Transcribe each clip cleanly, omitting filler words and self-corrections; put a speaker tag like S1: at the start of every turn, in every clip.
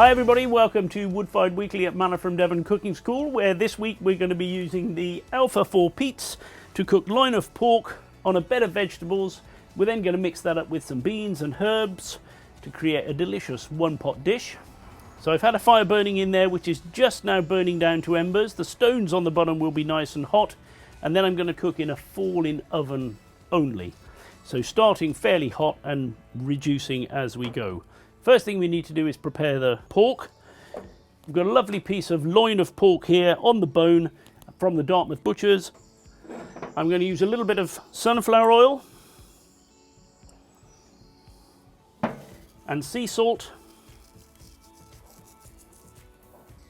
S1: Hi everybody, welcome to Woodfired Weekly at Manna from Devon Cooking School, where this week we're going to be using the Alfa 4 Peats to cook loin of pork on a bed of vegetables. We're then going to mix that up with some beans and herbs to create a delicious one-pot dish. So I've had a fire burning in there, which is just now burning down to embers. The stones on the bottom will be nice and hot, and then I'm going to cook in a fall-in oven only. So starting fairly hot and reducing as we go. First thing we need to do is prepare the pork. We've got a lovely piece of loin of pork here on the bone from the Dartmouth Butchers. I'm going to use a little bit of sunflower oil and sea salt,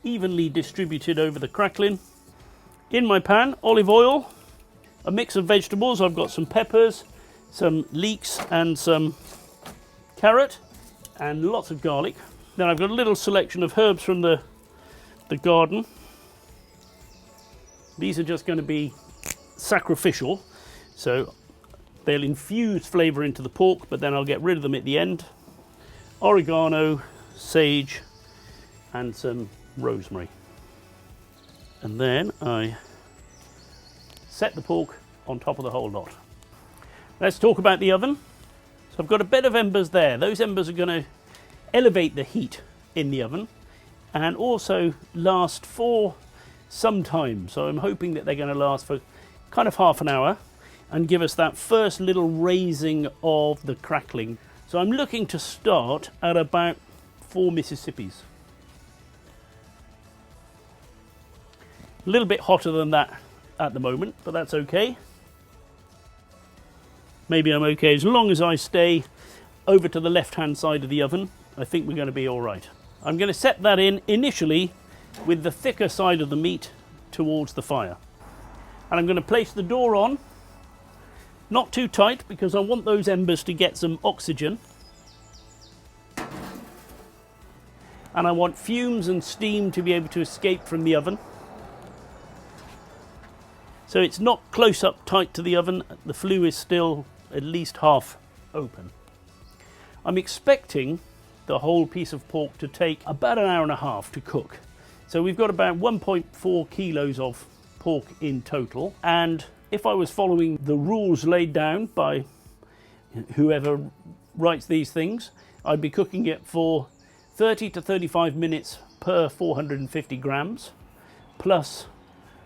S1: evenly distributed over the crackling. In my pan, olive oil, a mix of vegetables. I've got some peppers, some leeks and some carrot, and lots of garlic. Then I've got a little selection of herbs from the garden. These are just going to be sacrificial, so they'll infuse flavour into the pork, but then I'll get rid of them at the end. Oregano, sage, and some rosemary. And then I set the pork on top of the whole lot. Let's talk about the oven. So I've got a bed of embers there. Those embers are going to elevate the heat in the oven and also last for some time. So I'm hoping that they're going to last for kind of half an hour and give us that first little raising of the crackling. So I'm looking to start at about 4 Mississippis. A little bit hotter than that at the moment, but that's okay. Maybe I'm okay as long as I stay over to the left-hand side of the oven. I think we're going to be all right. I'm going to set that in initially with the thicker side of the meat towards the fire. And I'm going to place the door on, not too tight because I want those embers to get some oxygen. And I want fumes and steam to be able to escape from the oven. So it's not close up tight to the oven. The flue is still at least half open. I'm expecting the whole piece of pork to take about an hour and a half to cook. So we've got about 1.4 kilos of pork in total. And if I was following the rules laid down by whoever writes these things, I'd be cooking it for 30 to 35 minutes per 450 grams, plus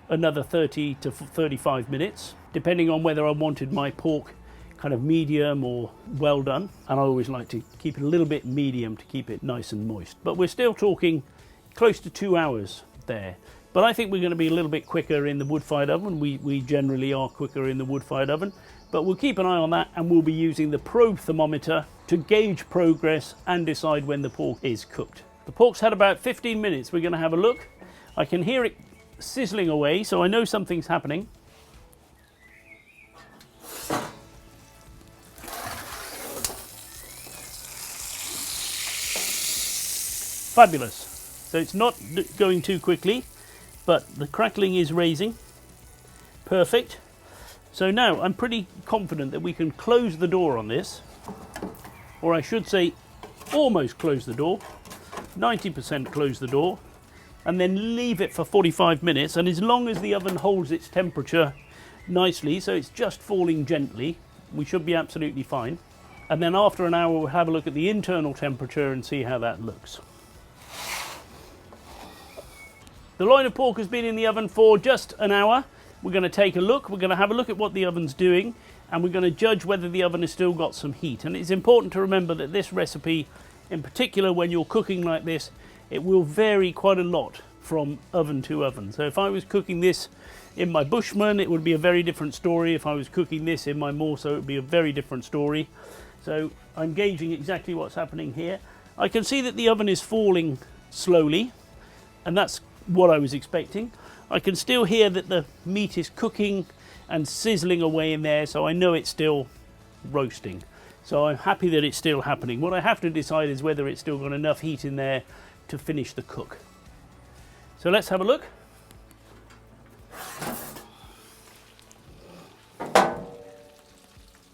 S1: another 30 to 35 minutes, depending on whether I wanted my pork kind of medium or well done. And I always like to keep it a little bit medium to keep it nice and moist. But we're still talking close to 2 hours there. But I think we're going to be a little bit quicker in the wood-fired oven. We generally are quicker in the wood-fired oven. But we'll keep an eye on that, and we'll be using the probe thermometer to gauge progress and decide when the pork is cooked. The pork's had about 15 minutes. We're going to have a look. I can hear it sizzling away, so I know something's happening. Fabulous. So it's not going too quickly, but the crackling is raising. Perfect. So now I'm pretty confident that we can close the door on this, or I should say almost close the door, 90% close the door, and then leave it for 45 minutes. And as long as the oven holds its temperature nicely, so it's just falling gently, we should be absolutely fine. And then after an hour, we'll have a look at the internal temperature and see how that looks. The loin of pork has been in the oven for just an hour. We're going to take a look. We're going to have a look at what the oven's doing, and we're going to judge whether the oven has still got some heat. And it's important to remember that this recipe, in particular when you're cooking like this, it will vary quite a lot from oven to oven. So if I was cooking this in my Bushman, it would be a very different story. If I was cooking this in my Morso, it would be a very different story. So I'm gauging exactly what's happening here. I can see that the oven is falling slowly, and that's what I was expecting. I can still hear that the meat is cooking and sizzling away in there, so I know it's still roasting. So I'm happy that it's still happening. What I have to decide is whether it's still got enough heat in there to finish the cook. So let's have a look.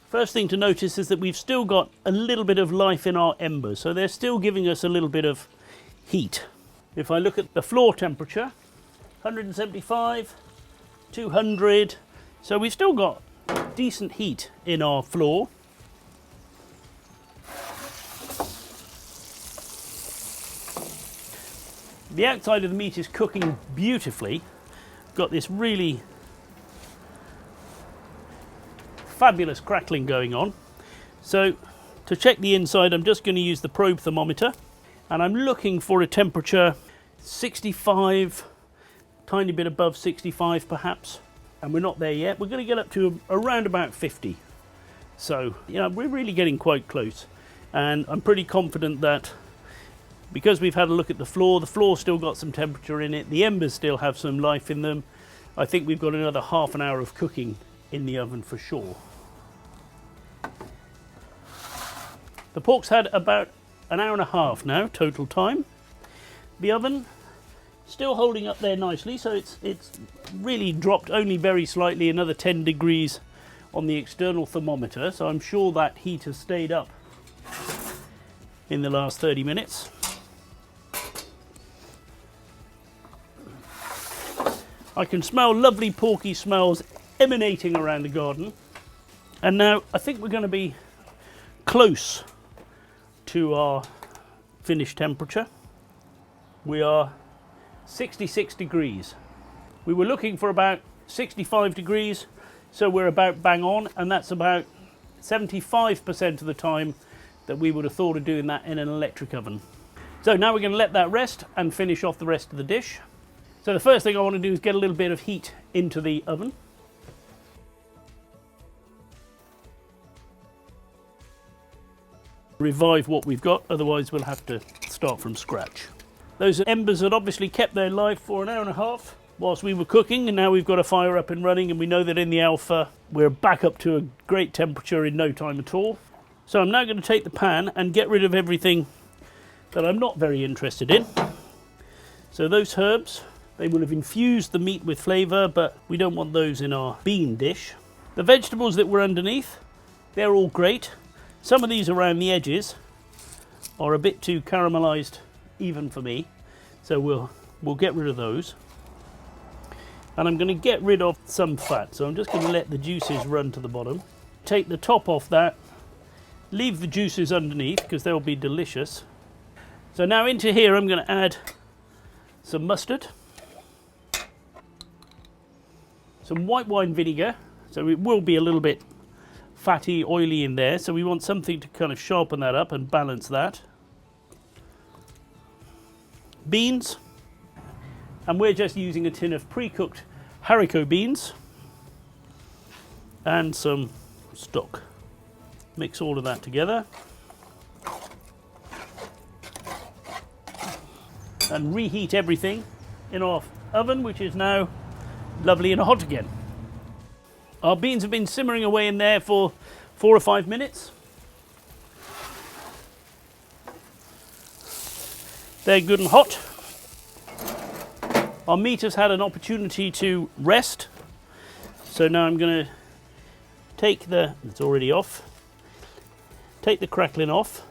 S1: First thing to notice is that we've still got a little bit of life in our embers, so they're still giving us a little bit of heat. If I look at the floor temperature, 175, 200, so we've still got decent heat in our floor. The outside of the meat is cooking beautifully. Got this really fabulous crackling going on. So to check the inside, I'm just going to use the probe thermometer, and I'm looking for a temperature 65, tiny bit above 65 perhaps, and we're not there yet. We're going to get up to around about 50. So, you know, we're really getting quite close, and I'm pretty confident that because we've had a look at the floor's still got some temperature in it, the embers still have some life in them. I think we've got another half an hour of cooking in the oven for sure. The pork's had about an hour and a half now, total time. The oven still holding up there nicely, so it's really dropped only very slightly, another 10 degrees on the external thermometer, so I'm sure that heat has stayed up in the last 30 minutes. I can smell lovely porky smells emanating around the garden, and now I think we're going to be close to our finished temperature. We are 66 degrees. We were looking for about 65 degrees, so we're about bang on, and that's about 75% of the time that we would have thought of doing that in an electric oven. So now we're going to let that rest and finish off the rest of the dish. So the first thing I want to do is get a little bit of heat into the oven. Revive what we've got, otherwise we'll have to start from scratch. Those embers had obviously kept their life for an hour and a half whilst we were cooking, and now we've got a fire up and running, and we know that in the Alfa we're back up to a great temperature in no time at all. So I'm now going to take the pan and get rid of everything that I'm not very interested in. So those herbs, they will have infused the meat with flavour, but we don't want those in our bean dish. The vegetables that were underneath, they're all great. Some of these around the edges are a bit too caramelised even for me, so we'll get rid of those. And I'm going to get rid of some fat, so I'm just going to let the juices run to the bottom. Take the top off that, leave the juices underneath because they'll be delicious. So now into here I'm going to add some mustard, some white wine vinegar, so it will be a little bit fatty, oily in there, so we want something to kind of sharpen that up and balance that. Beans, and we're just using a tin of pre-cooked haricot beans and some stock. Mix all of that together and reheat everything in our oven, which is now lovely and hot again. Our beans have been simmering away in there for 4 or 5 minutes. They're good and hot. Our meat has had an opportunity to rest. So now I'm going to take it's already off, take the crackling off.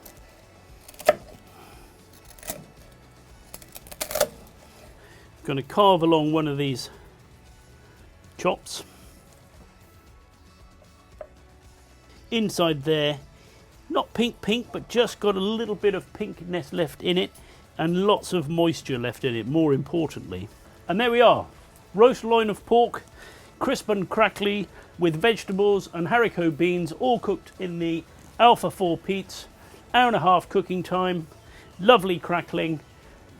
S1: I'm going to carve along one of these chops. Inside there, not pink, but just got a little bit of pinkness left in it and lots of moisture left in it, more importantly. And there we are, roast loin of pork, crisp and crackly, with vegetables and haricot beans, all cooked in the Alfa 4 Peats. Hour and a half cooking time, lovely crackling,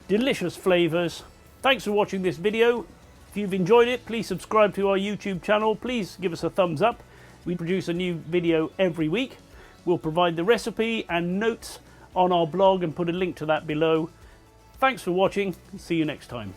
S1: delicious flavours. Thanks for watching this video. If you've enjoyed it, please subscribe to our YouTube channel. Please give us a thumbs up. We produce a new video every week. We'll provide the recipe and notes on our blog and put a link to that below. Thanks for watching. See you next time.